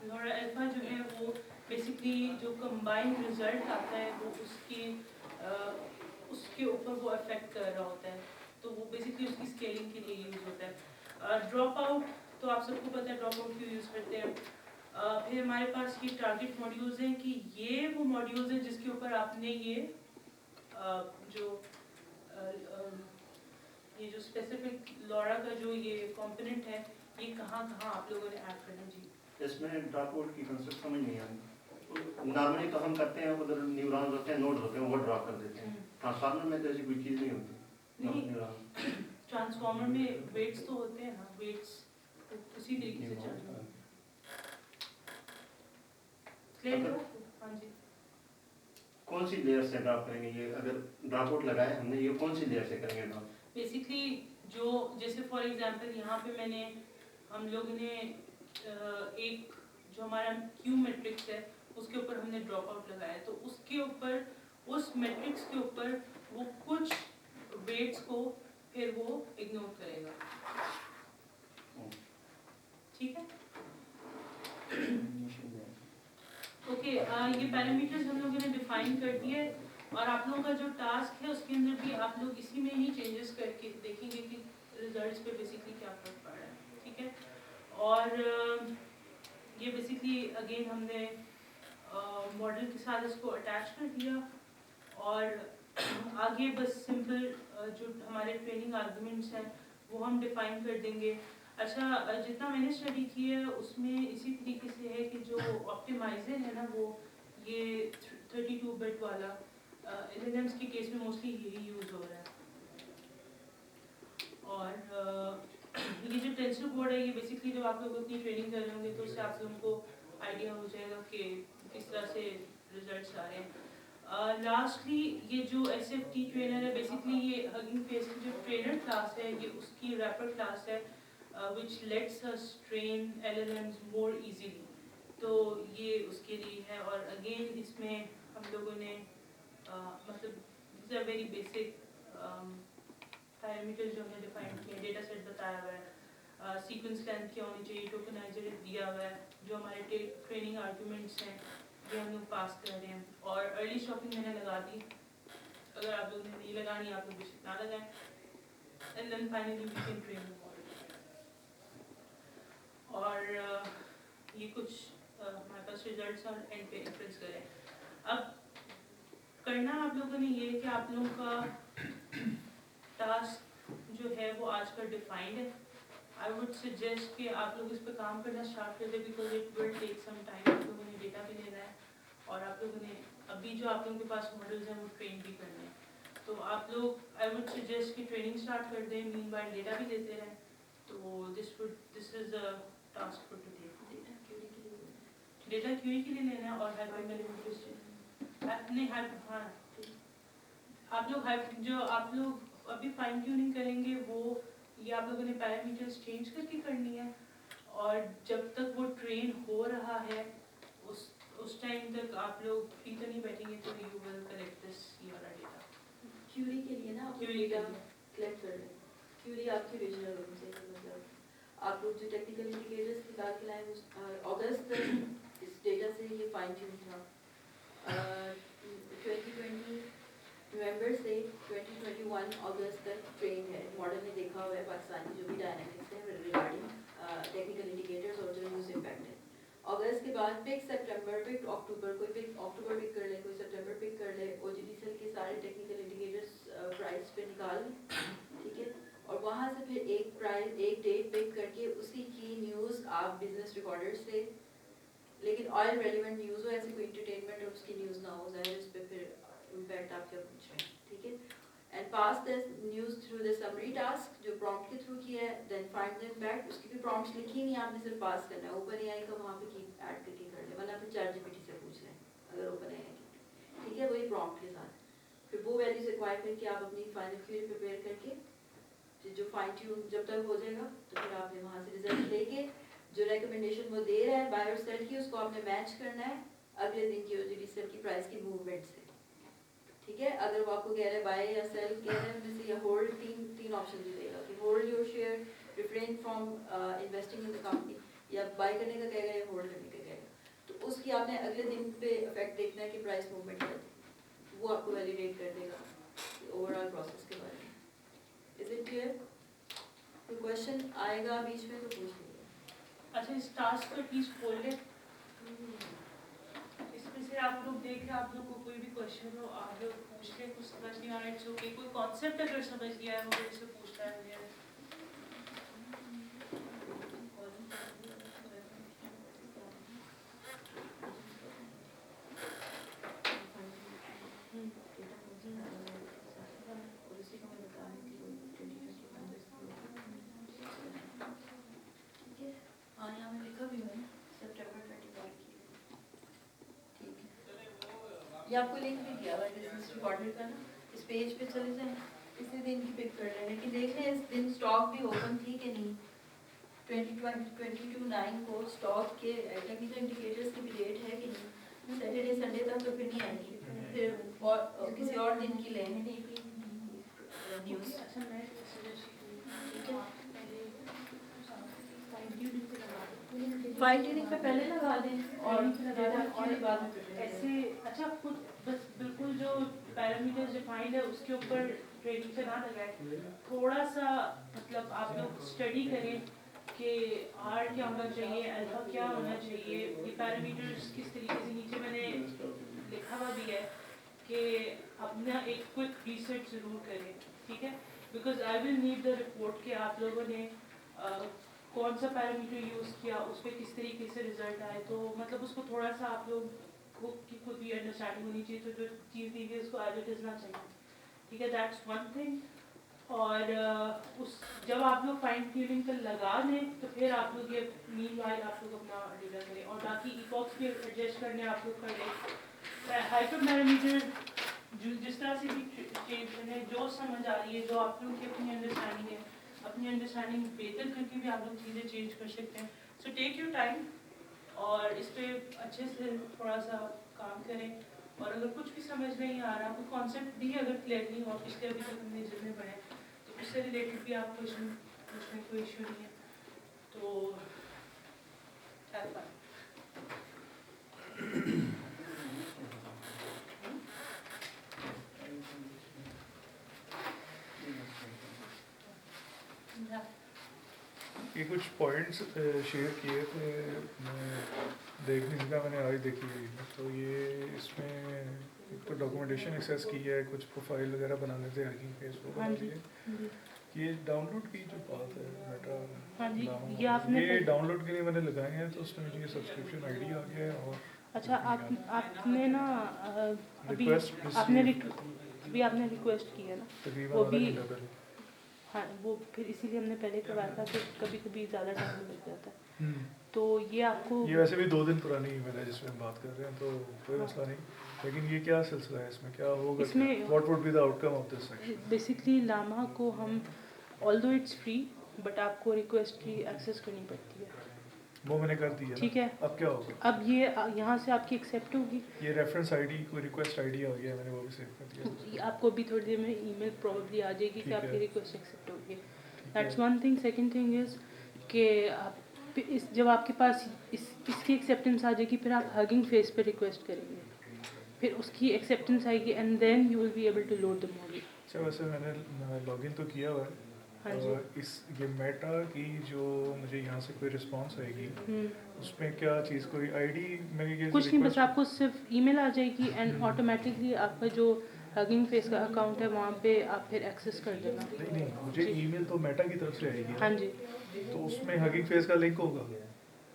Laura alpha जो है वो बेसिकली जो कंबाइंड रिजल्ट आता है वो उसके ऊपर वो अफेक्ट कर रहा होता है, तो वो बेसिकली उसकी स्केलिंग के लिए यूज़ होता है। ड्रॉप आउट तो आप सबको पता है ड्रॉप आउट क्यों यूज़ करते हैं। फिर हमारे पास ये टारगेट मॉड्यूल्स हैं कि ये वो मॉड्यूल्स हैं जिसके ऊपर आपने ये जो स्पेसिफिक लॉरा का जो ये कंपोनेंट है ये कहाँ आप लोगों ने ऐड करना जी। इसमें ड्रॉप आउट की कंसेप्ट समझ नहीं आई। नॉर्मली तो हम करते हैं उधर न्यूरॉन्स होते हैं, नोड्स होते हैं, वो ड्रॉप कर देते हैं। ट्रांसफार्मर में तो ऐसी कोई चीज़ नहीं होती। नहीं, ट्रांसफार्मर में वेट्स तो होते हैं ना, वेट्स तो उसी तरीके से चलते हैं। हाँ जी। कौन सी लेयर से ड्रॉप करेंगे ये? अगर ड्रॉप आउट लगाया हमने, ये कौन सी लेयर से करेंगे ड्रॉप? बेसिकली जो जैसे फॉर एग्जांपल यहाँ पे हम लोग ने एक जो हमारा क्यू मैट्रिक्स है उसके ऊपर हमने ड्रॉप आउट लगाया, तो उसके ऊपर उस मैट्रिक्स के ऊपर वो कुछ वेट्स को फिर वो इग्नोर करेगा। ठीक है, ओके। ये पैरामीटर्स हम लोगों ने डिफाइन कर दिए और आप लोगों का जो टास्क है उसके अंदर भी आप लोग इसी में ही चेंजेस करके देखेंगे कि रिजल्ट्स पे बेसिकली क्या फर्क पड़ रहा है। ठीक है, और ये बेसिकली अगेन हमने मॉडल के साथ इसको अटैच कर दिया और आगे बस सिंपल जो हमारे ट्रेनिंग आर्गुमेंट्स हैं वो हम डिफाइन कर देंगे। अच्छा, जितना मैंने स्टडी की है उसमें इसी तरीके से है कि जो ऑप्टिमाइजर है ना वो ये 32 बिट वाला LLMs के केस में मोस्टली यही यूज़ हो रहा है। और ये जो टेंसर बोर्ड है ये बेसिकली जब आप लोग अपनी ट्रेनिंग कर रहे होंगे तो उससे आप लोगों को आइडिया हो जाएगा कि किस तरह से रिजल्ट्स आ रहे हैं। लास्टली ये जो SFT ट्रेनर है बेसिकली ये हगिंग फेस की जो ट्रेनर क्लास है ये उसकी रैपर क्लास है which lets us train LLMs more easily, तो ये उसके लिए है। और अगेन इसमें हम लोगों ने मतलब these are very basic parameters जो हमने डिफाइन किए, डेटा सेट बताया हुआ है, सीक्वेंस लेंथ क्या होनी चाहिए, टोकनाइजर दिया हुआ है, जो हमारे ट्रेनिंग आर्गुमेंट्स हैं ये हम लोग पास कर रहे हैं। और अर्ली स्टॉपिंग मैंने लगा दी, अगर आप लोगों ने नहीं लगानी आप लोग बेशक ना लगाएं। And then finally we can train the model. और ये कुछ हमारे पास रिजल्ट्स और एंड पे इंफ्रेंस करें। अब करना आप लोगों ने ये कि आप लोगों का टास्क जो है वो आज का डिफाइंड है। आई वुड सजेस्ट कि आप लोग इस पर काम करना स्टार्ट कर दें because it will take some time. आप लोगों ने डेटा भी लेना है और आप लोगों ने अभी जो आप लोगों के पास मॉडल्स हैं वो ट्रेन भी करने हैं, तो आप लोग आई वुड सजेस्ट कि ट्रेनिंग स्टार्ट कर दें, मीनवाइल डेटा भी देते रहें। तो this is a task for today. Data query के लिए लेना है और नहीं हाँ, आप लोग अभी फाइन ट्यूनिंग करेंगे वो ये आप लोगों ने पैरामीटर्स चेंज करके करनी है और जब तक वो ट्रेन हो रहा है उस टाइम तक आप लोग फ्री तो नहीं बैठेंगे, तो यू विल कलेक्ट दिस ये वाला डेटा क्यूरी के लिए ना। क्यूरी का कलेक्ट कर रहे हैं। क्यूरी आपकी ओरिजिनल होनी चाहिए, मतलब आप लोग जो टेक्निकल इंडिकेटर्स निकाल के लाए अगस्त तक इस डेटा से ये फाइन ट्यून था। 2020 नवंबर से 2021 अगस्त तक ट्रेन है। मॉडल ने देखा हुआ है पाकिस्तानी जो भी डायनामिक्स है रिगार्डिंग टेक्निकल इंडिकेटर्स और जो यूज इम्पैक्ट है। अगस्त के बाद पिक सितंबर, पिक अक्टूबर, कोई पिक अक्टूबर पिक कर ले, कोई सितंबर पिक कर ले, OGDCL के सारे टेक्निकल इंडिकेटर्स प्राइस पे निकाल, ठीक है, और वहाँ से फिर एक डेट पिक करके उसी की न्यूज़ आप बिजनेस रिकॉर्डर से, लेकिन ऑयल रेलिवेंट न्यूज़ हो, ऐसी कोई एंटरटेनमेंट और उसकी न्यूज़ ना हो, जाहिर उस पर फिर इम्पैक्ट आप क्या पूछ रहे हैं, ठीक है। And pass the news through the summary task जो प्रॉम्प्ट के थ्रू किया है, देन फाइंड द इम्पैक्ट। उसकी भी प्रॉम्प्ट्स लिखी नहीं, आपने सिर्फ पास करना है। ओपन एआई का वहाँ पे की ऐड करके कर ले, वरना फिर ChatGPT से पूछ लें अगर ओपन एआई की, ठीक है, वही प्रॉम्प्ट के साथ। फिर वो वैल्यूज एक्वायर करके आप अपनी फाइनल क्वेरी प्रिपेयर करके जो फाइन ट्यून जब तक हो जाएगा तो फिर आपने वहाँ से रिजल्ट लेके जो रिकमेंडेशन वो दे रहा है बाय और सेल की, उसको आपने मैच करना है अगले दिन की OGDCL की प्राइस की मूवमेंट से, ठीक है। अगर वो आपको कह रहा है बाय या सेल कह रहे हैं उनमें से या होल्ड, तीन ऑप्शन भी देगा कि hold your share, refrain from investing in the company, या बाय करने का कहेगा या होल्ड करने का कहेगा। आपने अगले दिन पे इफेक्ट देखना है कि प्राइस मूवमेंट है, वो आपको वैलिडेट कर देगा ओवरऑल प्रोसेस के बारे में। Is it clear? कोई क्वेश्चन आएगा बीच में तो पूछ लीजिए। अच्छा, इस टास्क का प्लीज खोल ले, इसमें से आप लोग देख रहे, आप लोग को कोई भी क्वेश्चन हो आप लोग पूछ ले, कुछ समझ नहीं आ रहा है तो कोई कॉन्सेप्ट अगर समझ नहीं आया मुझे इससे पूछना है मुझे। हाँ, यहाँ में लिखा भी है सितंबर 21 की। ठीक है, ये आपको लिंक भी किया हुआ है बिजनेस रिकॉर्डर का ना, इस पेज पे चले जाएं, इसी दिन की पिक कर रहे हैं कि देख लें इस दिन स्टॉक भी ओपन थी कि नहीं। 22/9 को स्टॉक के टेक्निकल इंडिकेटर्स की भी डेट है कि नहीं। सैटरडे संडे तक तो फिर नहीं आएगी, फिर और किसी और दिन की लें न्यूज़। अच्छा, मैं फाइल ट्यूनिंग पे पहले लगा दें और बाद में ऐसे अच्छा कुछ बस बिल्कुल जो पैरामीटर्स डिफाइंड है उसके ऊपर ट्रेडिंग पे ना लगाए, थोड़ा सा मतलब आप लोग स्टडी करें कि आर क्या होना चाहिए, अल्फा क्या होना चाहिए, ये पैरामीटर्स किस तरीके से, नीचे मैंने लिखा हुआ भी है कि अपना एक क्विक रिसर्च ज़रूर करें, ठीक है, because I will need the report कि आप लोगों ने कौन सा पैरामीटर यूज़ किया, उस पर किस तरीके से रिजल्ट आए, तो मतलब उसको थोड़ा सा आप लोग को की खुद भी अंडरस्टैंडिंग होनी चाहिए, तो जो चीज़ दी गई उसको एज इट इज़ ना चाहिए, ठीक है, दैट्स वन थिंग। और उस जब आप लोग फाइन ट्यूनिंग पर लगा दें तो फिर आप लोग ये मीनवाइल आप लोग अपना डेटा करें, और बाकी इपॉक्स भी एडजस्ट करने आप लोग कर लें। हाइपर पैरामीटर जिस तरह से भी चेंज करने, जो समझ आ रही है, जो आप लोग की अपनी अंडरस्टैंडिंग है, अपनी अंडरस्टैंडिंग बेहतर करके भी आप लोग चीज़ें चेंज कर सकते हैं। सो टेक योर टाइम और इस पर अच्छे से थोड़ा सा काम करें, और अगर कुछ भी समझ नहीं आ रहा, कोई कॉन्सेप्ट भी अगर क्लियर नहीं हुआ, पिछले अभी तक हमने जितने पढ़े तो उससे रिलेटेड भी आप क्वेश्चन पूछने कोई इश्यू नहीं है, तो have fun. ये कुछ पॉइंट्स शेयर किए थे, मैं देख नहीं सका, मैंने आज देखी हुई है। तो ये इसमें एक तो डॉक्यूमेंटेशन एक्सेस की है, कुछ प्रोफाइल वगैरह बनाने थे हर फेसबुक हाँ जी, ये डाउनलोड की जो बात है मेटा, हाँ जी, ये आपने डाउनलोड के लिए मैंने लगाए हैं, तो उसमें मुझे सब्सक्रिप्शन आईडी आ गया है। और अच्छा, आपने ना अभी रिक्वेस्ट आपने रिक्वेस्ट की है ना, तकरीबन वो आधा भी घंटा पहले। हाँ, वो फिर इसीलिए हमने पहले करवाया था कि कभी कभी ज़्यादा टाइम लग जाता है, हम्म। तो ये आपको ये वैसे भी 2 दिन पुरानी ईमेल है जिसमें हम बात कर रहे हैं, तो कोई मसला नहीं। लेकिन ये क्या सिलसिला है, इसमें क्या होगा, इसमें- what would be the outcome of this section? Basically Llama को हम ऑल्दो इट्स फ्री बट आपको रिक्वेस्ट की एक्सेस करनी पड़ती है, वो मैंने कर दी है ना। ठीक है। अब क्या होगा? अब ये यहाँ से आपकी एक्सेप्ट होगी, ये रेफरेंस आईडी कोई रिक्वेस्ट आईडी आ गया है, मैंने वो भी सेव कर दिया। ये आपको अभी थोड़ी देर में ईमेल प्रोबेबली आ जाएगी कि ठीक है। आपकी रिक्वेस्ट एक्सेप्ट होगी। ठीक दैट्स है। One thing. Second thing is कि आप इस जब आपके पास इसकी एक्सेप्टेंस आ जाएगी, फिर आप हगिंग फेस पे रिक्वेस्ट करेंगे, फिर उसकी एक्सेप्टेंस आएगी and then you will be able to load the model. अच्छा, वैसे मैंने लॉगिन तो किया हुआ है। हाँ जी। इस ये मेटा की जो मुझे यहाँ से कोई रिस्पांस आएगी, हम्म। उसमें क्या चीज़, कोई आईडी मेरी ये कुछ नहीं, बस request- आपको सिर्फ ईमेल आ जाएगी एंड ऑटोमेटिकली आपका जो हगिंग फेस का अकाउंट है वहाँ पे आप फिर एक्सेस कर देना। नहीं, मुझे ईमेल तो मेटा की तरफ से आएगी। हाँ जी, तो उसमें हगिंग फेस का लिंक होगा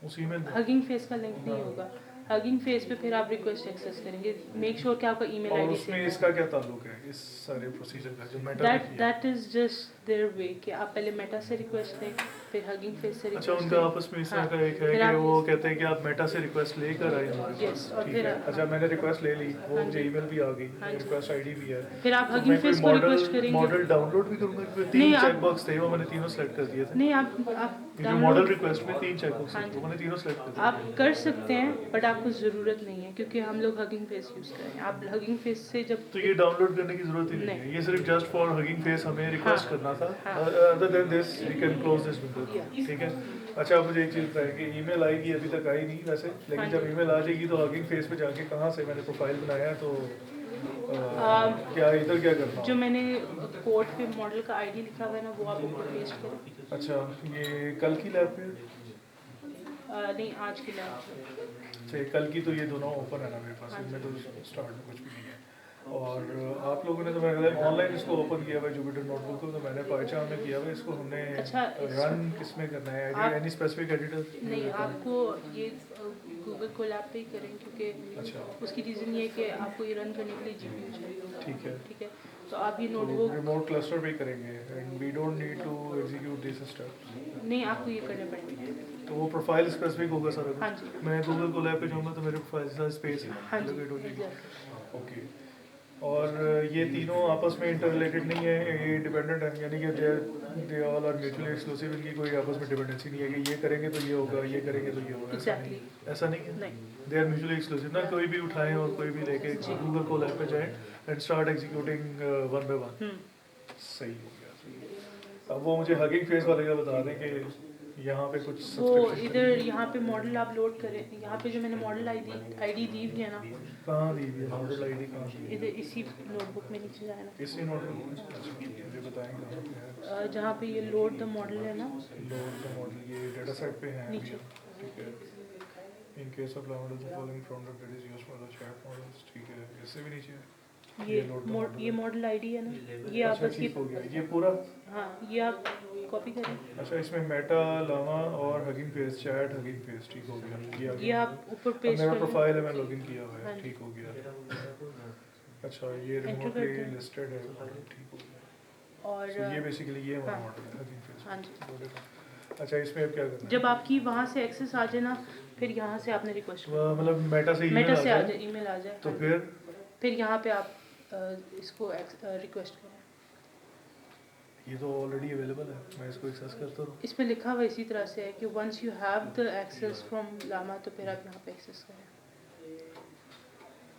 उस ईमेल में? हगिंग फेस का लिंक नहीं होगा, हगिंग फेस पे फिर आप रिक्वेस्ट एक्सेस करेंगे। मेक श्योर कि आपका ईमेल और आईडी उसमें से इसका क्या ताल्लुक है, इस सारे प्रोसीजर का जो मेटा ने किया? That is just their way कि आप पहले मेटा से रिक्वेस्ट लें, फिर हगिंग फेस से अच्छा, रिक्वेस्ट उनका आपस में इस तरह का एक है फिर कि आप- वो कहते हैं कि आप मेटा से रिक्वेस्ट लेकर आए हो। Yes, और ठीक फिर है। अच्छा, मैंने रिक्वेस्ट ले ली, वो हाँ मुझे जी। ईमेल भी आ गई, हाँ जी। रिक्वेस्ट आईडी भी है। फिर आप तो हगिंग मैं कोई फेस को रिक्वेस्ट करेंगे। मॉडल डाउनलोड भी करूंगा? नहीं, 3 आप- चेकबॉक्स थे, वो मैंने तीनों सेलेक्ट कर दिए थे। नहीं, आप ये जो डाउनलोड मॉडल रिक्वेस्ट में 3 चेकबॉक्स हाँ थे, जी। वो मैंने तीनों सेलेक्ट कर दिए। आप कर सकते हैं बट आपको ज़रूरत नहीं है, क्योंकि हम लोग हगिंग फेस यूज़ कर रहे हैं। आप हगिंग फेस से जब तो ये डाउनलोड करने की जरूरत ही नहीं नहीं। है, ये सिर्फ जस्ट फॉर हगिंग फेस हमें रिक्वेस्ट हाँ। करना था। हाँ। Other than this we can close this window. Yeah. ठीक है। अच्छा अब मुझे एक चीज़ बताएं कि ईमेल आएगी, अभी तक आई नहीं वैसे, लेकिन हाँ जब जी। ईमेल आ जाएगी तो हगिंग फेस पे जाके कहाँ से मैंने प्रोफाइल बनाया है तो क्या इधर क्या करना जो होगा? मैंने कोड पे मॉडल का आईडी लिखा हुआ है ना, वो आप ऊपर पेस्ट करें। अच्छा ये कल की लैब पे? नहीं, आज की लैब पे। अच्छा ये कल की तो ये दोनों ओपन है ना मेरे पास, हाँ इनमें जी। तो स्टार्ट में कुछ भी नहीं है। और आप लोगों ने तो मैंने ऑनलाइन इसको ओपन किया हुआ है जुपिटर नोटबुक को, तो मैंने पाइचार्म में किया हुआ है इसको। हमने अच्छा, रन किस में करना है? आप- एनी स्पेसिफिक एडिटर? नहीं, आपको ये गूगल कोलैब पे ही करें, क्योंकि अच्छा उसकी रीज़न ये है कि आपको ये रन करने के लिए जीपीयू चाहिए होगा। ठीक है। ठीक है, तो आप ये तो नोटबुक रिमोट क्लस्टर पे ही करेंगे and we don't need to execute this steps. नहीं, आपको ये करने पड़ेंगे। तो वो प्रोफाइल स्पेसिफिक होगा सारा हाँ कुछ? जी। मैं गूगल कोलैब पे जाऊंगा तो मेरे प्रोफाइल का स्पेस हाँ जी, एलोकेट हो जाएगी। exactly। ओके। और ये तीनों आपस में इंटर रिलेटेड नहीं है, ये डिपेंडेंट है, यानी कि they all are mutually exclusive, इनकी कोई आपस में डिपेंडेंसी नहीं है कि ये करेंगे तो ये होगा, ये करेंगे तो ये होगा। ऐसा नहीं, Exactly। ऐसा नहीं है। नहीं। दे आर म्यूचुअली एक्सक्लूसिव ना, कोई भी उठाएं और कोई भी लेके गूगल कोलैब पे जाएं and start executing one by one. सही हो गया, सही है। अब वो मुझे हगिंग फेस वाले का बता दें कि यहाँ पे कुछ वो सब्सक्रिप्शन इधर यहाँ पे मॉडल आप लोड करें, यहाँ पे जो मैंने मॉडल आईडी दी हुई है ना, कहाँ दी हुई है? मॉडल आईडी कहाँ दी है? इधर इसी नोटबुक में नीचे जाए ना, इसी नोटबुक? अच्छा मुझे बताएंगे कहाँ पे है? जहाँ पे ये लोड द मॉडल है ना, लोड द मॉडल, ये डेटा सेट पे है नीचे। ठीक है। In case of model the following from the that is used for the chat models, ठीक है। इससे भी नीचे है ये load the model ये है। मॉडल आईडी है ना, ये आप अच्छा बस ठीक हो ये, गया ये पूरा। हाँ, ये आप कॉपी करें, अच्छा इसमें मेटा लामा और hugging face, chat hugging face, ठीक हो गया। ये आ ये गया। आप ऊपर अब पेस्ट मेरा करें। प्रोफाइल है, मैं लॉगिन किया हुआ हाँ है, जी। ठीक हो गया। अच्छा ये Enter रिमोटली करते हैं। लिस्टेड है, ठीक हो गया। और तो ये बेसिकली ये हमारा हाँ। मॉडल है हगिंग फेस। हाँ जी। अच्छा इसमें अब क्या करना है? जब आपकी वहाँ से एक्सेस आ जाए ना, फिर यहाँ से आपने रिक्वेस्ट वो मतलब मेटा से ईमेल मेटा आ से आ जाए जाए, ईमेल आ जाए, तो हाँ जी। फिर यहाँ पे आप इसको रिक्वेस्ट करें। ये तो ऑलरेडी अवेलेबल है, मैं इसको एक्सेस करता रहूँ। इसमें लिखा हुआ इसी तरह से है कि once you have the access from Llama, तो फिर आप यहाँ पे एक्सेस करें।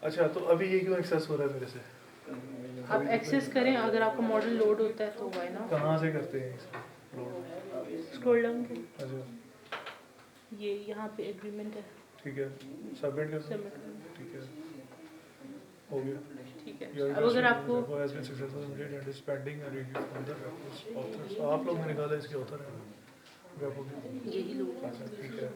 अच्छा तो अभी ये क्यों एक्सेस हो रहा है मेरे से? आप एक्सेस करें, अगर आपका मॉडल लोड होता है तो वाई ना। कहाँ से करते हैं इसको लोड? स्क्रॉल डाउन करें, अच्छा ये यहाँ पे एग्रीमेंट है, ठीक है, सबमिट कर सबमिट करें। ठीक है, हो गया। ठीक है, Your अब अगर आपको request has been successfully submitted and is pending a review from the reference authors। आप लोग ने निकाला इसके ऑथर हैं वेब हो गया। यही लोग, अच्छा ठीक है।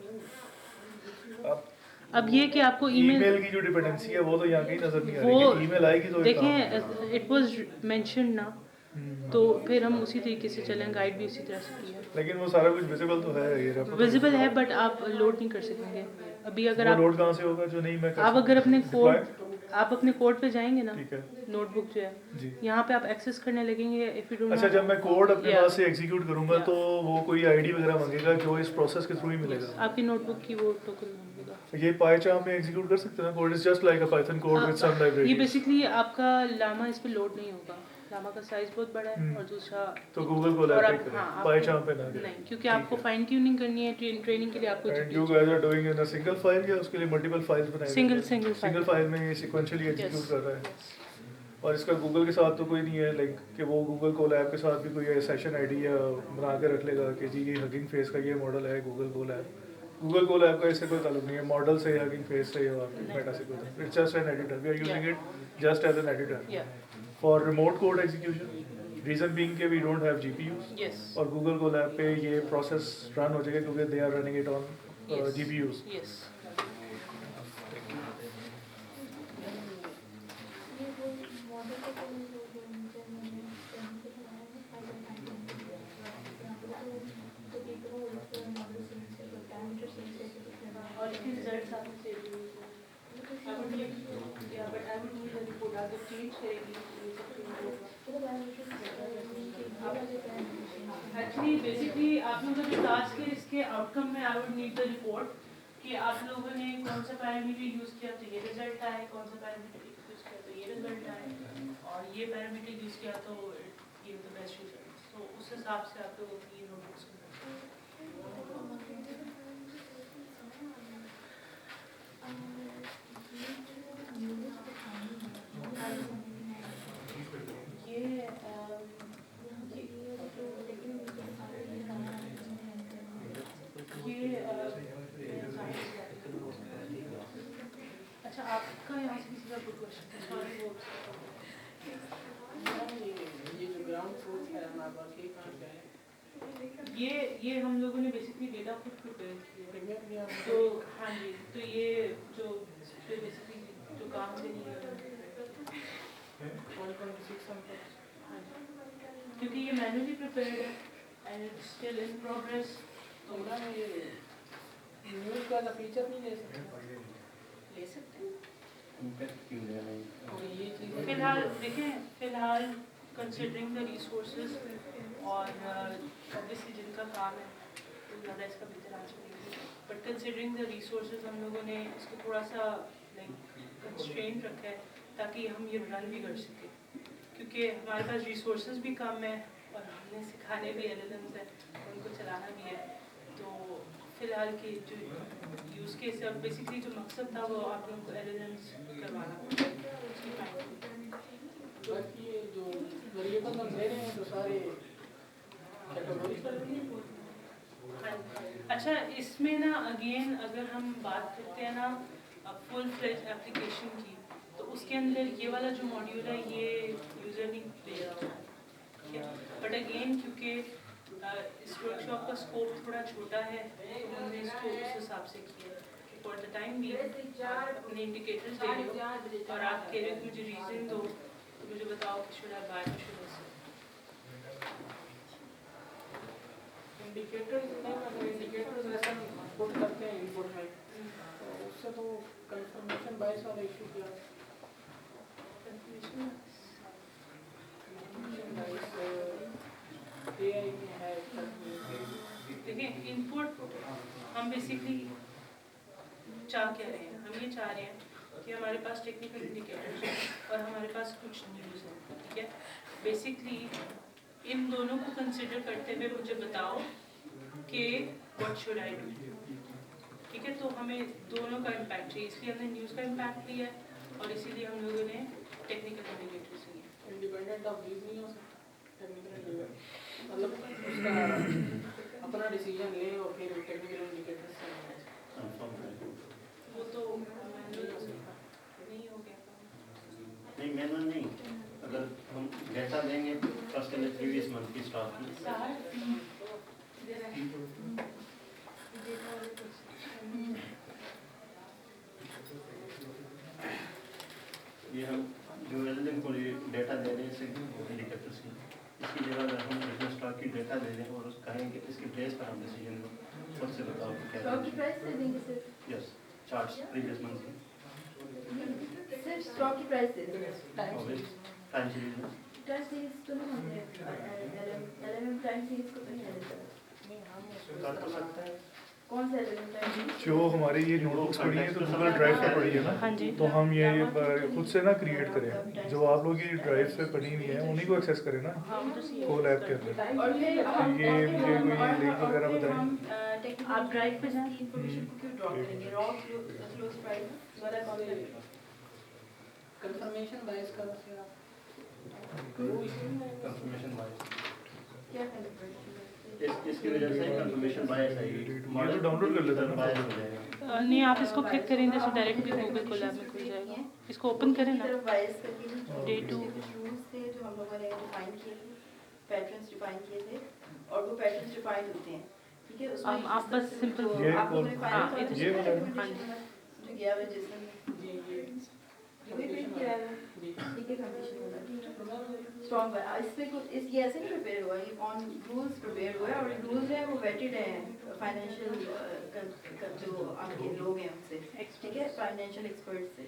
अब ये कि आपको ईमेल ईमेल, की जो डिपेंडेंसी है वो तो यहाँ कहीं नजर नहीं आ वो रही, ईमेल आएगी तो एक काम होगा। देखें, इट वाज मेंशन ना, तो फिर हम उसी तरीके से चलें, गाइड भी उसी तरह से की है। लेकिन वो सारा कुछ विजिबल तो है, ये रेफर विजिबल है, बट आप लोड नहीं कर सकेंगे अभी। अगर वो आप लोड कहाँ से होगा जो नहीं मैं कर आप अगर अपने सकता? Code Deploy? आप अपने कोड पे जाएंगे ना, ठीक है नोटबुक जो है जी। यहाँ पे आप एक्सेस करने लगेंगे। इफ यू डोंट अच्छा जब मैं कोड अपने Yeah. पास से एग्जीक्यूट करूंगा Yeah. तो वो कोई आईडी वगैरह मांगेगा जो इस प्रोसेस के थ्रू ही मिलेगा। आपकी नोटबुक की वो टोकन मांगेगा। ये पाइचार्म में एग्जीक्यूट कर सकते हैं code, is just like a Python code with some ये लाइब्रेरी। बेसिकली आपका लामा इस पे लोड नहीं होगा, लामा का साइज बहुत बड़ा है, और दूसरा तो गूगल को और लैब आप- पे करें, हाँ, आपको- पाइचार्म पे ना करें। नहीं, क्योंकि आपको फाइन ट्यूनिंग करनी है ट्रेनिंग के लिए, आपको and GPU you guys are doing in a single file या उसके लिए मल्टीपल फाइल्स बनाए? सिंगल सिंगल फाइल में ये सीक्वेंशियली एग्जीक्यूट Yes. कर रहा है। और इसका गूगल के साथ तो कोई नहीं है लाइक कि वो गूगल कोलैब के साथ भी कोई सेशन आईडी या बना के रख लेगा कि जी ये हगिंग फेस का ये मॉडल है गूगल कोलैब। गूगल कोलैब का इससे कोई ताल्लुक नहीं है, मॉडल से हगिंग फेस से या मेटा से कोई ताल्लुक। It's just an editor, we are using it just as an editor या for remote code execution. Reason being के we don't have GPUs, yes और गूगल कोलैब पे ये प्रोसेस रन हो जाएगा क्योंकि they are running it on GPUs. Yes. और इसके रिजल्ट्स आपने चाहिए, I would need, yeah, but I would need a report। अगर चेंज करेगी ये सब एक्चुअली बेसिकली आप लोगों का जो टास्क है, इसके आउटकम में I would need the report कि आप लोगों ने कौन सा पैरामीटर यूज़ किया तो ये रिजल्ट आए, कौन सा पैरामीटर यूज़ किया तो ये रिजल्ट आए, और ये पैरामीटर यूज़ किया तो ये द बेस्ट रिजल्ट। तो उस हिसाब से आप लोगों की नोटबुक्स आपका यहाँ से किसी का कोई क्वेश्चन सॉरी वो ये जो ग्राउंड ट्रूथ है हमारे पास ये कहाँ से है? ये हम लोगों ने बेसिकली डेटा खुद प्रिपेयर किया प्रीमियर किया तो हाँ जी तो ये जो बेसिकली जो काम से नहीं कर 126 समथिंग। हाँ जी क्योंकि ये मैनुअली प्रिपेयर्ड है and it's still in progress तो ना ये न्यूज़ का फीचर नहीं ले सकते ले सकते हैं। इम्पैक्ट क्यों ले रहे हैं? और ये चीज़ फिलहाल देखें फिलहाल कंसिडरिंग द रिसोर्सेज और ऑब्वियसली जिनका काम है तो ज़्यादा इसका भीतर आ जाएगी बट कंसिडरिंग द रिसोर्सेज हम लोगों ने इसको थोड़ा सा लाइक कंस्ट्रेंट रखा है ताकि हम ये रन भी कर सकें क्योंकि हमारे पास रिसोर्सेज भी कम है और हमने सिखाने भी LLMs है उनको चलाना भी है तो फिलहाल की जो यूज़ केस है बेसिकली जो मकसद था वो आप लोगों को LLMs करवाना बाकी ये जो वेरिएबल हम ले रहे हैं तो सारे कैटेगरी पर अच्छा इसमें ना अगेन अगर हम बात करते हैं ना फुल फ्लेज एप्लीकेशन की तो उसके अंदर ये वाला जो मॉड्यूल है ये यूज़र नहीं ले रहा ठीक है बट अगेन क्योंकि इस वर्कशॉप का स्कोप थोड़ा छोटा है तो हमने इसको उस हिसाब से किया फॉर द टाइम भी अपने इंडिकेटर्स दे रहे हो और आप कह रहे हो कि मुझे रीज़न दो तो मुझे बताओ कि शुड आई बाय और शुड आई सेल इंडिकेटर्स नहीं मतलब इंडिकेटर्स ऐसा पुट करते हैं इनपुट में तो उससे तो कंफर्मेशन बायस वाला इशू क्या है? कंफर्मेशन बायस AI में है देखिए इनपुट हम बेसिकली चाह क्या रहे हैं हम ये चाह रहे हैं कि हमारे पास टेक्निकल इंडिकेटर्स हैं और हमारे पास कुछ न्यूज़ है ठीक है बेसिकली इन दोनों को कंसिडर करते हुए मुझे बताओ कि व्हाट शुड आई डू ठीक है तो हमें दोनों का इम्पैक्ट चाहिए इसलिए हमने न्यूज़ का इम्पैक्ट लिया है और इसीलिए हम लोगों ने टेक्निकल इंडिकेटर्स लिए इंडिपेंडेंट ऑफ दीज नहीं हो सकता टेक्निकल मतलब उसका अपना डिसीजन ले और फिर टेक्निकल इंडिकेटर्स से कंफर्म करें। वो तो manual हो सकता नहीं हो गया नहीं मैनुअल नहीं अगर हम डेटा देंगे फर्स्ट के प्रीवियस मंथ की स्टॉक की ये हम जो LLM को डेटा दे रहे हैं इंडिकेटर्स की इसकी जगह अगर हम बिजनेस स्टॉक की डेटा दे दें और उस कहेंगे इसकी बेस पर हम डिसीजन लो खुद से बताओ कि क्या स्टॉक की प्राइस दे देंगे सिर्फ यस चार्ट्स प्रीवियस मंथ की सिर्फ स्टॉक की प्राइस दे देंगे टाइम सीरीज में टाइम सीरीज तो नहीं होते LLM टाइम सीरीज को तो नहीं रहता कर तो सकता है कौन सा LLM टाइम सीरीज जो हमारी ये नोटबुक्स पड़ी है तो गूगल ड्राइव पे पड़ी है ना हाँ जी तो हम ये खुद से ना क्रिएट करें जो आप लोग ये ड्राइव पे पड़ी हुई है उन्हीं को एक्सेस करें ना कोल ऐप के अंदर और फिर ये मुझे कोई लिंक वगैरह बताएं आप ड्राइव पे जाके इंफॉर्मेशन को क्यों ड्रॉ करेंगे रॉ क्लोज प्राइस वाला कंफर्मेशन बायस का वैसे आप वो इशू नहीं है कंफर्मेशन बायस क्या करना इसकी वजह से कंफर्मेशन बायस आएगी ये तो डाउनलोड कर लेते हैं ना। बायस हो जाएगा नहीं आप इसको क्लिक करेंगे तो डायरेक्ट भी गूगल कोलैब में खुल जाएगा इसको ओपन करें ना बायस करके Day two. रूल्स थे जो हम लोगों ने डिफाइन किए थे पैटर्न्स डिफाइन किए थे और वो पैटर्न्स डिफाइन होते हैं ठीक है उसमें आप बस simple- जो ये आप लोगों ने कौन- final हाँ, था, इधर ये जो वाला है। recommendation जो गया हुआ जिसमें जी ये वही प्रिंट किया है जी ठीक है कंडीशन होगा ठीक है स्ट्रॉन्ग है इसमें कुछ इस ये ऐसे नहीं प्रिपेयर हुआ ये ऑन रूल्स प्रिपेयर हुआ है और रूल्स है वो वेटेड है फाइनेंशियल जो आपके लोग हैं उनसे ठीक है फाइनेंशियल एक्सपर्ट से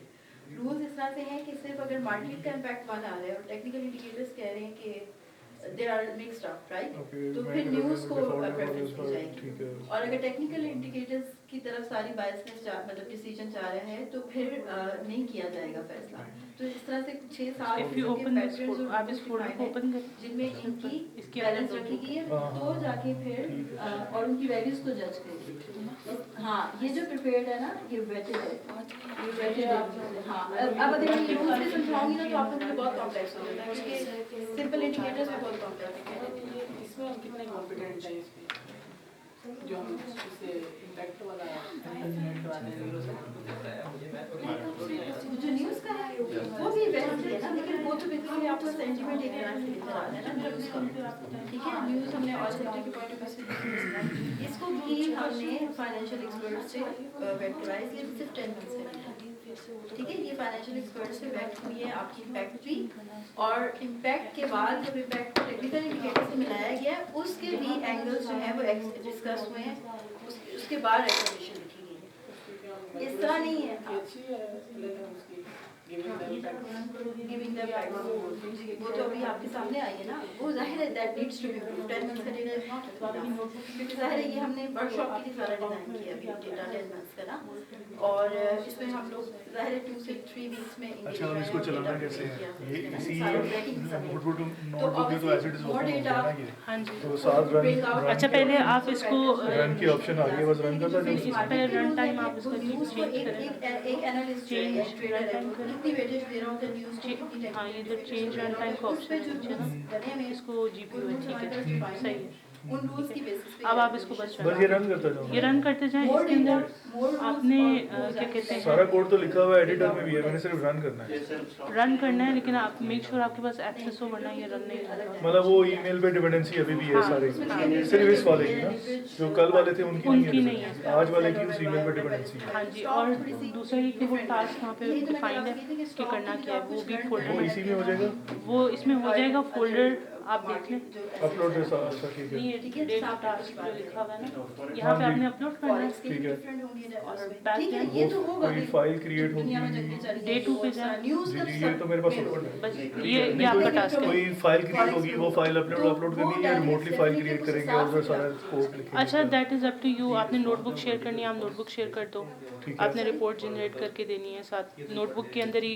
रूल्स इस तरह से हैं कि सिर्फ अगर मार्केट का इम्पैक्ट वन आ रहा है और टेक्निकल इंडिकेटर्स कह रहे हैं कि there are mixed up right okay तो मैं फिर न्यूज़ को default प्रेफरेंस पर दी जाएगी ठीक है और अगर टेक्निकल इंडिकेटर्स की तरफ सारी बायसनेस मतलब डिसीजन जा रहा है तो फिर नहीं किया जाएगा फैसला तो इस तरह से 6-7 इफ यू ओपन दिस आप इस फोल्डर को ओपन करें जिनमें इनकी इसके बैलेंस अंदर रखी गई है हाँ, तो जाके फिर और उनकी वैल्यूज को जज करेगी हाँ ये जो प्रिपेयर्ड है ना ये वेटेड है ये वेटेड है हाँ अब अगर मैं यूज में समझाऊंगी ना तो आप लोगों को बहुत कॉम्प्लेक्स हो जाएगा क्योंकि सिंपल इंडिकेटर्स में बहुत कॉम्प्लेक्स है इसमें हम कितने कॉम्पिटेंट हैं इसमें जो हम इससे इम्पैक्ट वाला इम्पैक्ट वाले जीरो से तो बेसिकली आपको सेंटीमेंट एक तरह से लेकर आ रहा है ना न्यूज़ का, ठीक है। न्यूज़ हमने ऑल सेक्टर के पॉइंट ऑफ व्यू से देखी, इसको भी हमने फाइनेंशियल एक्सपर्ट से वेट करवाया, इसलिए सिर्फ 10 मंथ्स है, ठीक है। ये फाइनेंशियल एक्सपर्ट से वेट हुई है आपकी इम्पैक्ट भी, और इम्पैक्ट के बाद जब इम्पैक्ट को टेक्निकल इंडिकेटर से मिलाया गया उसके भी एंगल्स जो हैं वो डिस्कस हुए हैं, उसके बाद रिकमेंडेशन लिखी गई है। इस तरह नहीं है अच्छी है लेकिन उसकी गिविंग द इम्पैक्ट, वो तो अभी आपके सामने आई है ना, वो जाहिर है that needs to be improved. 10 months का डेटा इज नॉट इनफ, क्योंकि जाहिर है ये हमने वर्कशॉप के लिए सारा डिजाइन किया अभी डेटा 10 मंथ्स का ना, और इसमें हम लोग जाहिर है 2 से 3 वीक्स में अच्छा, अब इसको चलाना कैसे है? ये इसी नोटबुक तो में तो as it is more open data- होगा ना ये, हाँ जी। तो साथ रन अच्छा पहले आप इसको रन की ऑप्शन आ गई है, बस रन करता इस जाओ। पे रन टाइम आप इसका न्यूज़ को चेंज करें। एक एनालिस्ट जो है ट्रेडर है वो कितनी वेटेज दे रहा होता है न्यूज़ को, कितनी हाँ, ये जो change run time का उस पे option जो है ना, बने हुए हैं, इसको GPU है, ठीक है, सही है। उन रूल्स की बेसिस पे अब आप इसको बस बस ये रन करता जाओ। ये रन करते जाएं, इसके अंदर आपने क्या कहते हैं सारा कोड तो लिखा हुआ है एडिटर में भी है, मैंने सिर्फ रन करना है। ये सिर्फ स्टॉक रन करना है, लेकिन आप मेक श्योर आपके पास एक्सेस हो, वरना ये रन नहीं होगा। मतलब वो ईमेल पे डिपेंडेंसी अभी भी है सारे, सिर्फ इस वाले की ना, जो कल वाले थे उनकी नहीं है, आज वाले की उस ईमेल पे डिपेंडेंसी है। हाँ जी, और दूसरा ये कि वो टास्क वहाँ पे डिफाइंड है कि करना क्या है, वो भी वो फोल्डर इसी में हो जाएगा, वो इसमें हो जाएगा, फोल्डर आप देख लें। अपलोड जैसा। अच्छा ठीक है, नहीं है डेट टास्क जो लिखा हुआ है ना, यहाँ पे आपने अपलोड करना है। ठीक है। ठीक है, ये तो होगा कोई फाइल क्रिएट होगी, Day 2 पे जाए। न्यूज़ जी का जी, ये तो मेरे पास ओपन है। बस ये आपका टास्क है। कोई फाइल क्रिएट होगी, वो फाइल अपलोड करनी है, रिमोटली फाइल क्रिएट करेंगे और उधर सारा कोड लिखेंगे। अच्छा, that is up to you. आपने नोटबुक शेयर करनी है, आप नोटबुक शेयर कर दो। ठीक है। आपने रिपोर्ट जनरेट करके देनी है, साथ नोटबुक के अंदर ही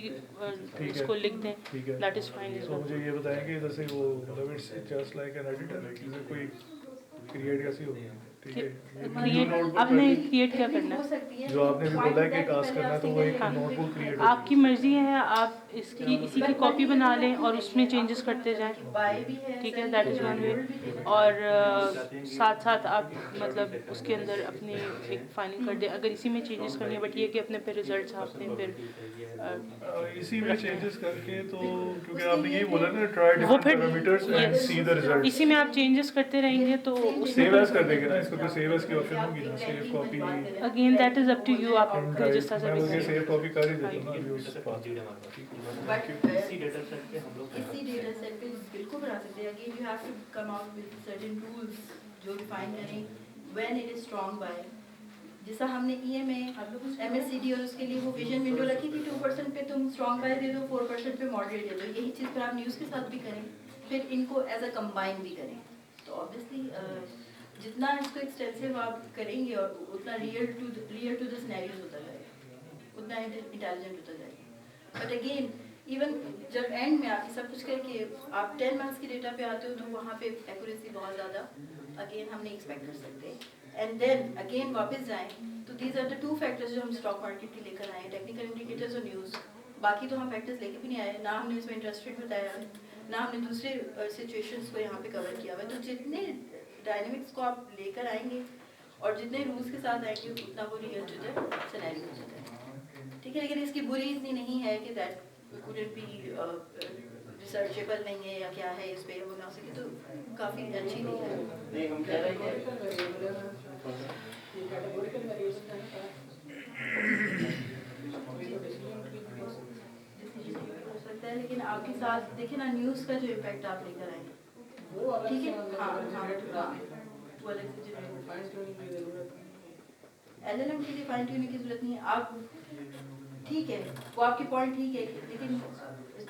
इसको लिख दें, ठीक है, दैट इज़ फाइन इज तो मुझे ये बताएं कि इधर से वो मतलब it's just like an editor, इधर कोई क्रिएट कैसी होगी? ठीक है, ये न्यू क्रिएट नोटबुक आपने है, क्रिएट क्या करना है? जो आपने भी बोला है कि टास्क करना है, तो वो एक हाँ। नोटबुक क्रिएट आपकी मर्जी है, आप इसी की कॉपी बना लें और उसमें चेंजेस करते जाएं, ठीक है, दैट इज़ वन वे। और साथ साथ आप मतलब उसके अंदर अपने एक फाइनल कर दें अगर इसी में चेंजेस करनी है, बट ये कि अपने फिर रिजल्ट्स आपने फिर इसी में चेंजेस करके, तो क्योंकि आपने यही बोला ना ट्राई वो डिफरेंट फिर parameters and see the result. इसी में आप चेंजेस करते रहेंगे तो उसमें सेव एज कर देंगे ना इसको, तो सेव एज की ऑप्शन होगी ना, save copy again that is up to you, आप जिस तरह मैं मुझे से सेव कॉपी कर ही देता हूँ ना अभी उस पास। इसी डेटा सेट पे हम लोग इसी डेटा सेट पे बिल्कुल बना सकते हैं। Again you have to come out with certain rules जो डिफाइन करें when it is strong buy. जैसा हमने ईएमए एमएससीडी और उसके लिए वो विजन विंडो रखी थी, 2% पे तुम स्ट्रांग बाय दे दो, 4% पे मॉडरेट दे दो। यही चीज़ पर आप न्यूज़ के साथ भी करें, फिर इनको एज अ कंबाइन भी करें। तो ऑब्वियसली जितना इसको एक्सटेंसिव आप करेंगे और उतना रियल टू द सिनेरियोस होता जाएगा, उतना इंटेलिजेंट होता जाएगा। बट अगेन इवन जब एंड में आके सब कुछ करके आप 10 मंथ्स की डेटा पे आते हो तो वहाँ पे एक्यूरेसी बहुत ज़्यादा अगेन हम नहीं एक्सपेक्ट कर सकते। एंड देन अगेन वापस जाएं तो दीज आर द 2 फैक्टर्स जो हम स्टॉक मार्केट के लेकर आए, टेक्निकल इंडिकेटर्स और न्यूज़। बाकी तो हम फैक्टर्स लेके भी नहीं आए, ना हमने इसमें इंटरेस्ट रेट बताया, ना हमने दूसरे सिचुएशंस को यहाँ पे कवर किया हुआ है। तो जितने डायनेमिक्स को आप लेकर आएंगे और जितने रूल्स के साथ आएंगे उतना वो रियल टू द सिनेरियो हो जाता है, ठीक है। लेकिन इसकी बुरी इतनी नहीं है कि दैट couldn't be रिसर्चेबल नहीं है या क्या है, इस पे वो ना हो सके, तो काफ़ी अच्छी नहीं है। नहीं हम कह रहे हैं ये कैटेगोरिकल वेरिएशन है हो सकता है, लेकिन आपके साथ देखिए ना न्यूज़ का जो इम्पैक्ट आप लेकर आएंगे, वो अलग ठीक से है। हाँ हाँ, वो अलग से जनरेट फाइन ट्यूनिंग की जरूरत नहीं है। एलएलएम के लिए फाइन ट्यूनिंग की जरूरत नहीं है। आप ठीक है, वो आपकी पॉइंट ठीक है, लेकिन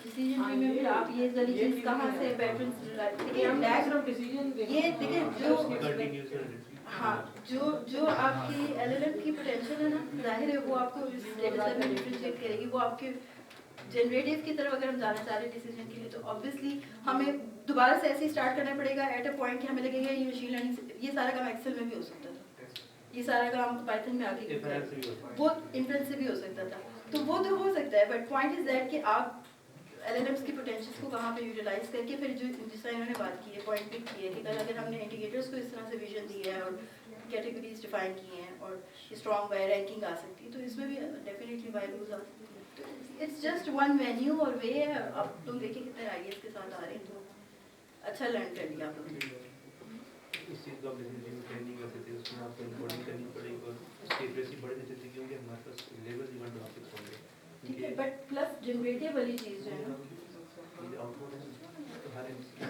डिसीजन ट्री में फिर आप ये चीज कहाँ से पैटर्न्स देखिए लैग डिसीजन ये देखिए जो हाँ जो आपकी एलएलएम की पोटेंशियल है ना, जाहिर है वो आपको इस डेटा सेट में डिफरेंशिएट करेगी। वो आपके जनरेटिव की तरफ अगर हम जाना चाह रहे हैं डिसीजन के लिए, तो ऑब्वियसली हमें दोबारा से ऐसे ही स्टार्ट करना पड़ेगा एट अ पॉइंट कि हमें लगेगा ये मशीन लर्निंग, ये सारा काम एक्सेल में भी हो सकता था, ये सारा काम पाइथन में आगे वो इन्फ्रेंस से भी हो सकता था। तो वो तो हो सकता है, बट पॉइंट इज दैट कि आप एलएलएम्स की पोटेंशियल्स को कहाँ पे यूटिलाइज करके फिर जो जिस तरह इन्होंने बात की है, पॉइंट पिक की है कि कल अगर हमने इंडिकेटर्स को इस तरह से विजन दिया है और कैटेगरीज डिफाइन की हैं और स्ट्रॉन्ग बाय रैंकिंग आ सकती है, तो इसमें भी डेफिनेटली बाय रूल्स आ सकती है। इट्स जस्ट वन वेन्यू और वे है। अब तुम देखिए कितने आइडियाज के साथ आ रहे हैं, तो अच्छा लर्न कर लिया आप लोगों ने। इस चीज़ को आप बेसिकली ट्रेनिंग करते थे, उसमें आपको इनकोडिंग करनी पड़ेगी और एक्यूरेसी बढ़ देती थी क्योंकि हमारे पास लेवल इवेंट ग्राफिक्स होंगे। ठीक है, बट प्लस जनरेटिव वाली चीज़ जो है ना, आउटपुट है तो हर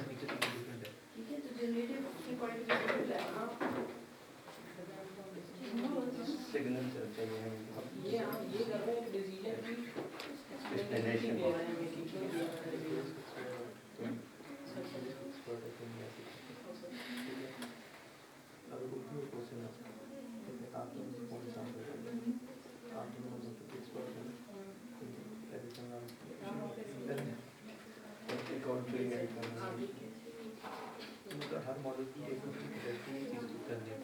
फीचर डिफरेंट है। ठीक है, तो जनरेटिव की क्वालिटी सिग्नल चलते हैं ये कर रहे हैं डिसीजन की एक्सप्लेनेशन दे रहे हैं टीचर दिया कर रहे हैं। अगर कोई भी क्वेश्चन है आप तो कौन सा आप दोनों मतलब एक्सपर्ट हैं एडिशन एक और ट्रेन ऐड करना मतलब हर मॉडल की एक चीज़ करनी है।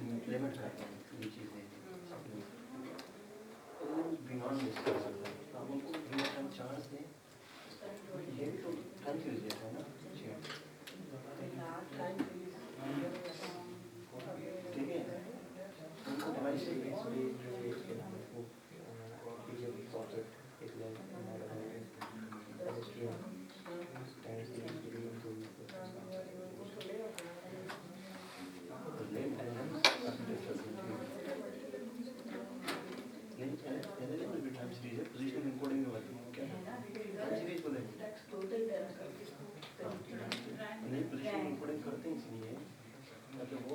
इम्प्लीमेंट करते हैं ये चीज़ें बियॉन्ड दिस कर सकते हैं। आप उनको बिना टाइम चांस दें, ये भी तो टाइम के लिए है ना। ठीक है, उनको डिवाइस पोजीशन इनकोडिंग में होती है क्या सीरीज बोले नहीं, पोजीशन इनकोडिंग करते हैं इसलिए ताकि वो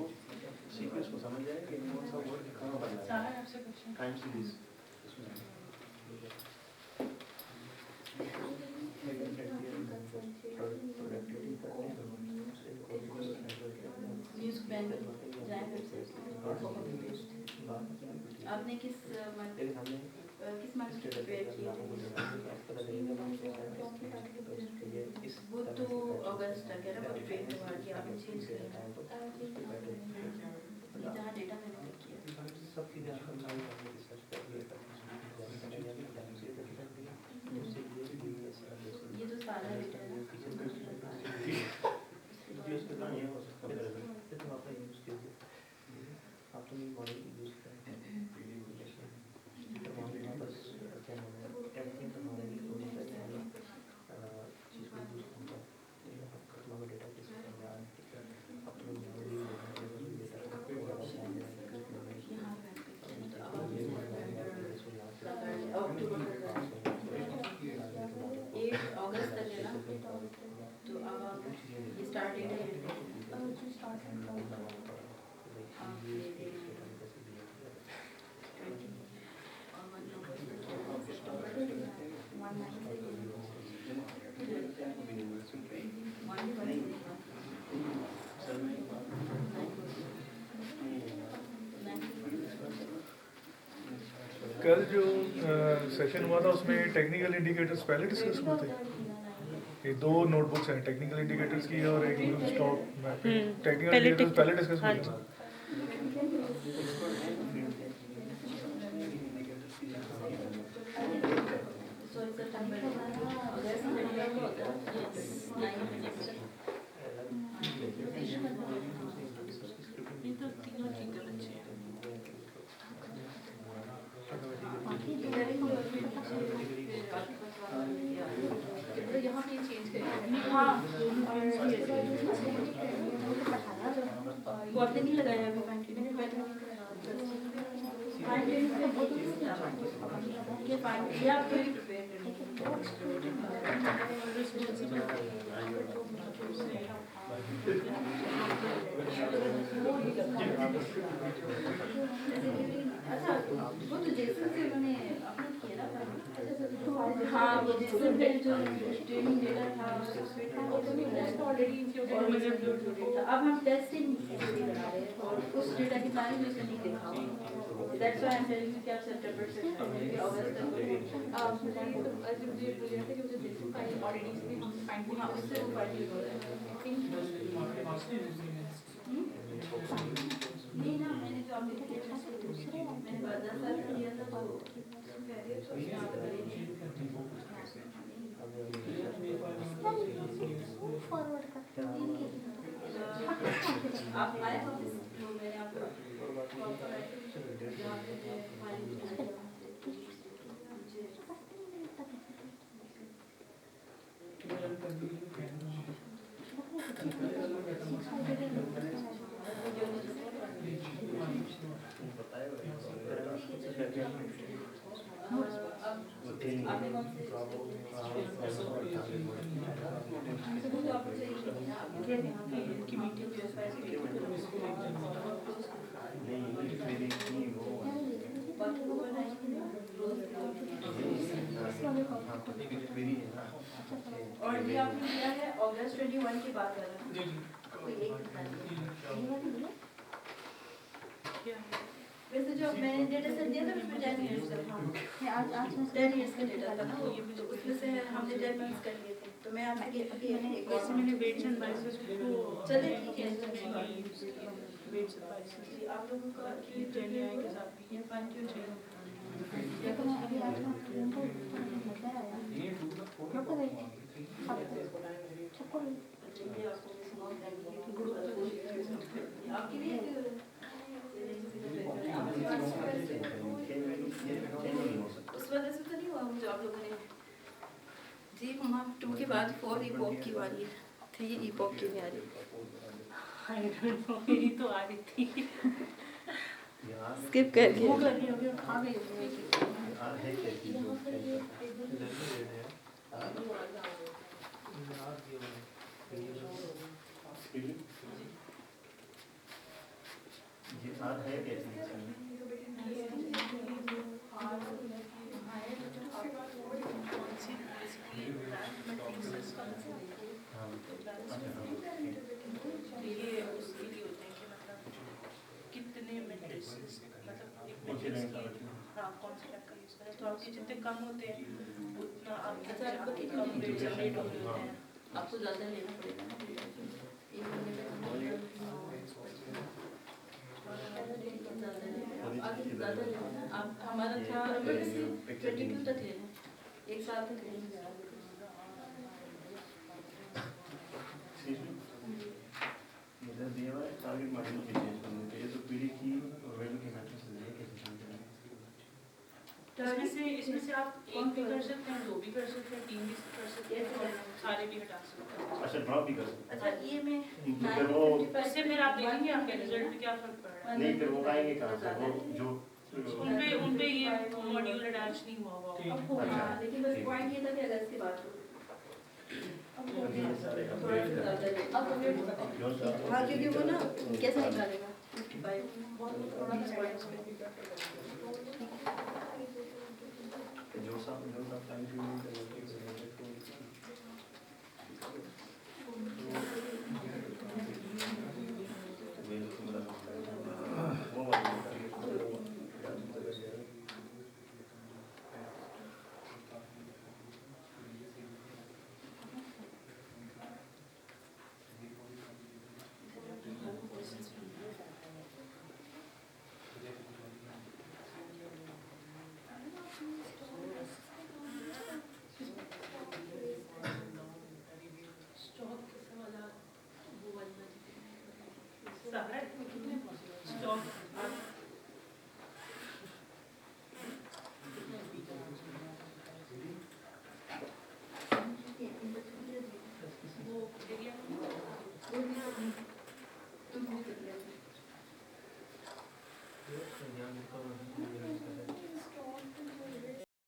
सीक्वेंस को समझ जाए कि कौन सा वर्ड कहाँ बनना है। टाइम सीरीज म्यूजिक बैंड आपने किस मंथ प्रिपेयर किया? वो तो अगस्त तक है ना, वो ट्रेन के बाद या आपने चेंज किया जहाँ डेटा मैंने किया। सब चीज़ें आपको रिसर्च करके ये तो सारा डेटा है ना। आप तो मॉडल यूज करें चीज़ को यूज करता है डेटा किसी अगस्त तक है ना, तो अब आप ये स्टार्ट डेट है कल जो सेशन हुआ था उसमें टेक्निकल इंडिकेटर्स पहले डिस्कस हुए थे। ये दो नोटबुक्स हैं, टेक्निकल इंडिकेटर्स की और एक स्टॉक मैपिंग। टेक्निकल इंडिकेटर्स पहले डिस्कस हुए थे। यहाँ पे चेंज करेंगे। हाँ, बहुत नहीं लगाया अभी अच्छा, वो तो जैसे से उन्होंने अपलोड किया ना। हाँ, वो जैसे जो ट्रेनिंग डेटा था ऑलरेडी अब हम टेस्टिंग बना रहे हैं और उस डेटा की सारी जो नहीं देखा that's why I am telling you कि आप सितंबर से अगस्त तक हाँ, उससे वो फाइल हो रहा है। नहीं ना, मैंने जो आपने किया मैंने बाजार साल का लिया था तो कह रही है तो उसमें आप करेंगे। आप आए ऑफिस जो मैंने आपको कॉल पर आए थे जहाँ पे मैं फाइल मुझे वो तीन आपने कौन से वो तो आपको चाहिए नहीं ना आप की मीटिंग जो है नहीं मेरी की वो बाकी वो बनाएंगे ना रोज मेरी है ना और ये आपने लिया है अगस्त 21 के बाद वाला कोई एक वैसे जो मैंने डेटा सेट दिया था उसमें 10 years का था 10 years का डेटा था ना वो तो उसमें से हमने 10 months कर लिए थे तो मैं आपसे अभी एक और वैसे मैंने वेट्स एंड बाइसेस को चले ठीक है वेट्स एंड बाइसेस आप लोगों का की जेन्युइन के साथ भी ये फाइन क्यों चाहिए आपके लिए उस वजह से तो नहीं हुआ मुझे आप लोगों ने जी मम्मा 2 के बाद 4 ईपॉक की बारी है 3 ईपॉक की नहीं आ रही आई डोंट नो मेरी तो आ रही थी स्किप कर हो दिया गई खा गई यार है क्या चीज़ जो ये आर है क्या चीज़ हाँ ये उसके लिए होते हैं कि मतलब कितने मैट्रिसेस मतलब एक कौन सी मैट्रिक्स रैंक की का हाँ कौन से रैंक का यूज़ करें तो आपके जितने कम होते हैं उतना आपके अच्छा, आपको आपके कितने कम रेट जनरेट हाँ। होते हैं आपको ज़्यादा लेना पड़ेगा ना एक महीने में आगे ज़्यादा लेना ना आप हमारा था 22 तक लेना एक साल तक लेना इधर दिया हुआ है टारगेट मार्जिन की चेंज करने के लिए तो पीडी की वैल्यू की मैट्रिक्स है कैसे चेंज इसमें से आप एक भी कर सकते हैं दो भी कर सकते हैं तीन भी कर सकते हैं और सारे भी हटा सकते हैं अच्छा ड्रॉप भी कर सकते अच्छा ये में तो फिर वो उससे फिर आप देखेंगे आपके रिजल्ट पे क्या फर्क पड़ रहा है नहीं फिर वो आएंगे कहाँ से वो जो उनपे ये मॉड्यूल अटैच नहीं हुआ हुआ होगा। अब होगा लेकिन बस पॉइंट ये था कि अगर इसके बाद अभी सारे थोड़ा सा ज़्यादा ले अब जो सब हाँ क्योंकि वो ना कैसे निकालेगा 55 थोड़ा सा पॉइंट्स पे जो सब टाइम पीरियड वो स्टॉक वाला वो वाला सारा स्टॉक वो एरिया तुम भी कर लिया